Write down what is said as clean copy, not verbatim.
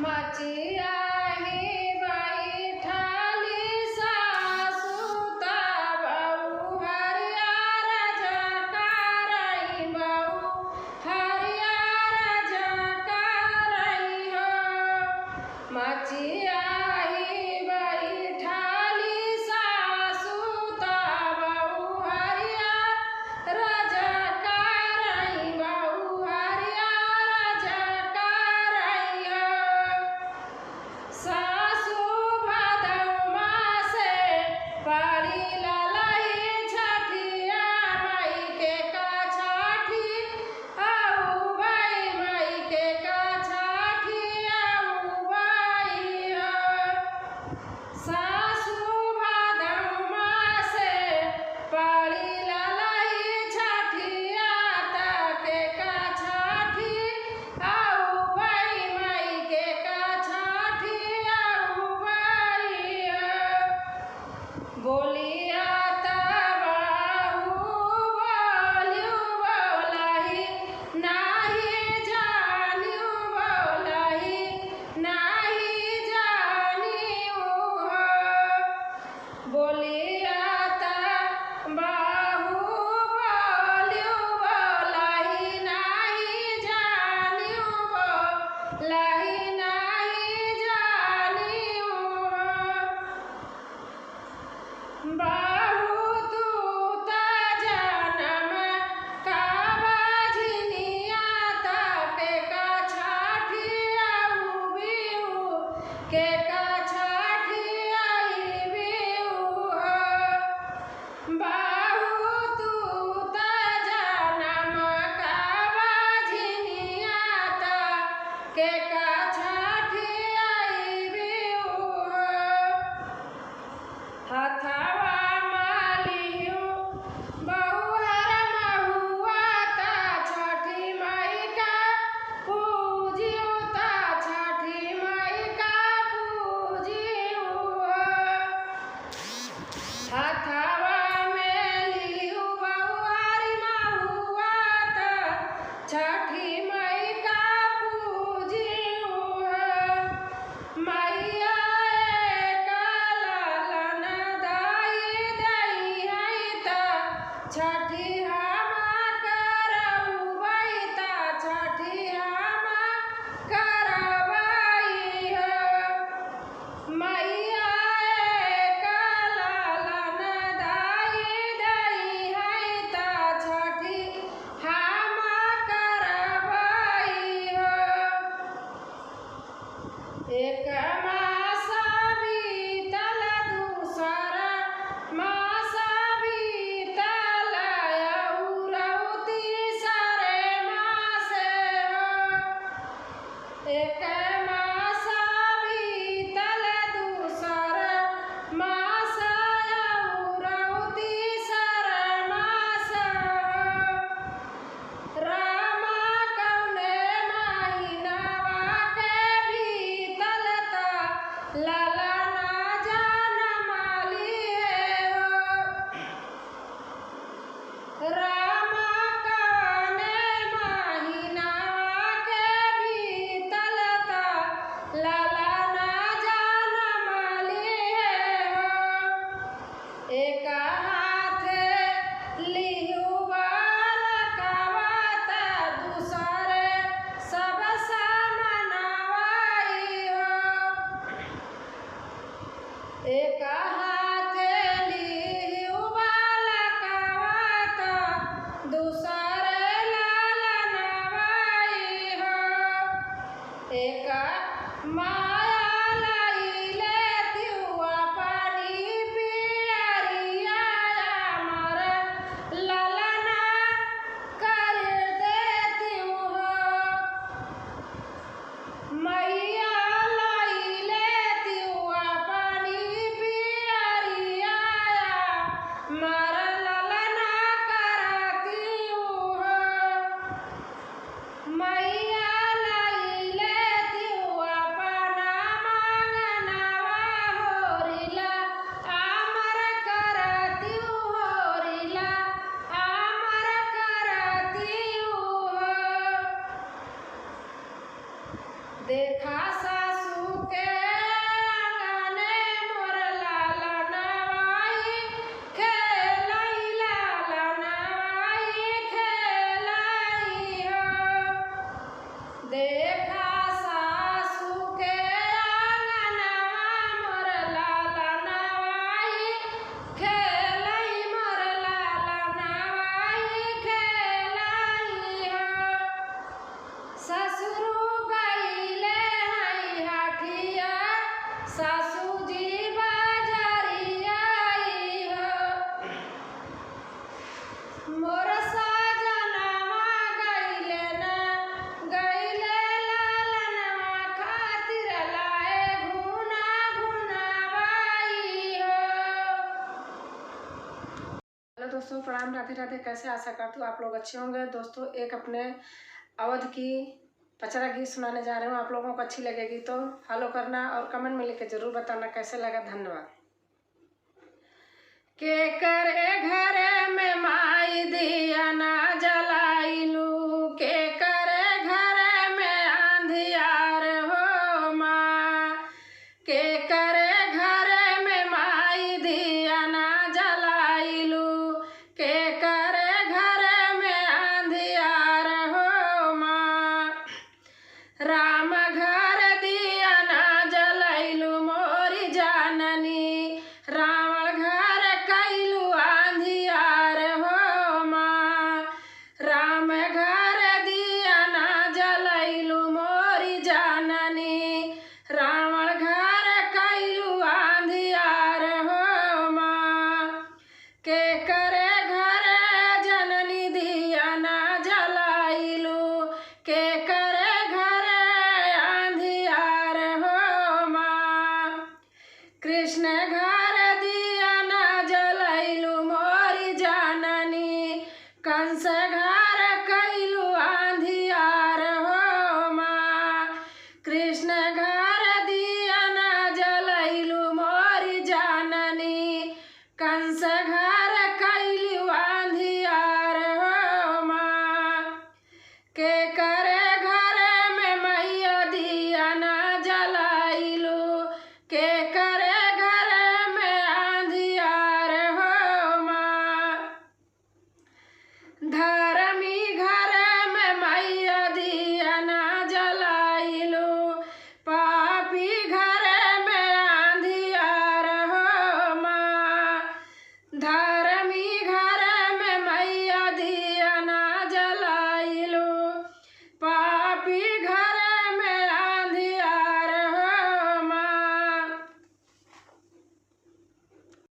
मचिया ही बैठाली सासुता बहू हरियर जकारई बहू हरियर जकारई हो मचिया ही बैठाली सासुता बहू हरियर जकारई बहू हरियर जकारई हो सासु भादौमा से पड़ी ललही छठिया मई के काछाठी आऊ भाई मई के काछाठी आऊ भाई हो सासु भादौमा से पड़ी ललही छठिया ताके काछाठी आऊ भाई मई के काछाठी आऊ भाई हो बोलिया तबाहू बोलियो बोलही नाही जानियो बोलही नाही जानियो हो बोलिया तबाहू बोलियो बोलही नाही जानियो बोलही नाही जानियो बाहू तू ता जनम काबाझिनिया ताके काछाठी आऊ बिहू के काछाठी आई बिहू हो बाहू तू ता जनम काबाझिनिया ताके काछाठी आई बिहू हो हथवा मालियो बहुहर महुआ ता छठी मई का पूजियो ता छठी मई का पूजियो हथवा में लियो बहुहर महुआ ता छठी मई का पूजियो मैया कालन दाई दई है ता छठी हमा करउबई ता छठी हमा करबई हो मैया कालन दाई दई है ता छठी हमा करबई हो एक मास बीतल दूसर मास बीतल अउरऊ तीसरे मास हो एक मास बीतल दूसर मास अउरऊ तीसर मास हो रामा कौने महीनवा के बीतल ता ललना जनमाली हो रामा कौने महीनवा के बीतल ता ललना जनमाली हो एक हाथ लिहु बालकवा ता दूसरे सब समनवाई हो एक हाथ लिहु बालकवा ता दूसरे लालनवाई हो एक माया लईले तिउआ पानी पियरिया अमर ललना कर देतिउ हो मैया लईले तिउआ पानी पियरिया अमर ललना करतिउ हो मैया लईले तिउआ पाना मांगनवा होरिला अमर करतिउ होरिला अमर करतिउ हो देखा सा देखा सासू के आंगनवा मोर लाला नवाई खेलई मोर लाला नवाई खेलई हो। ससुरु गईले हई हाठिया सासू जी बाजारिया आई हो। मोर साजनवा गईले ना गईले लालनवा खातिर लाए घुना घुनावाई हो। हेलो दोस्तों, प्रणाम, राधे राधे। कैसे आशा करती हूँ आप लोग अच्छे होंगे। दोस्तों एक अपने अवध की पचरा गीत सुनाने जा रहे हूँ। आप लोगों को अच्छी लगेगी तो फॉलो करना और कमेंट में लिख के जरूर बताना कैसे लगा। धन्यवाद। के करे घरे में माई दिया ना जलाइलू, के करे घरे में अंधियार हो माँ, के करे घरे में माई दिया ना जलाइलू, के करे घरे में अंधियार हो माँ। राम घर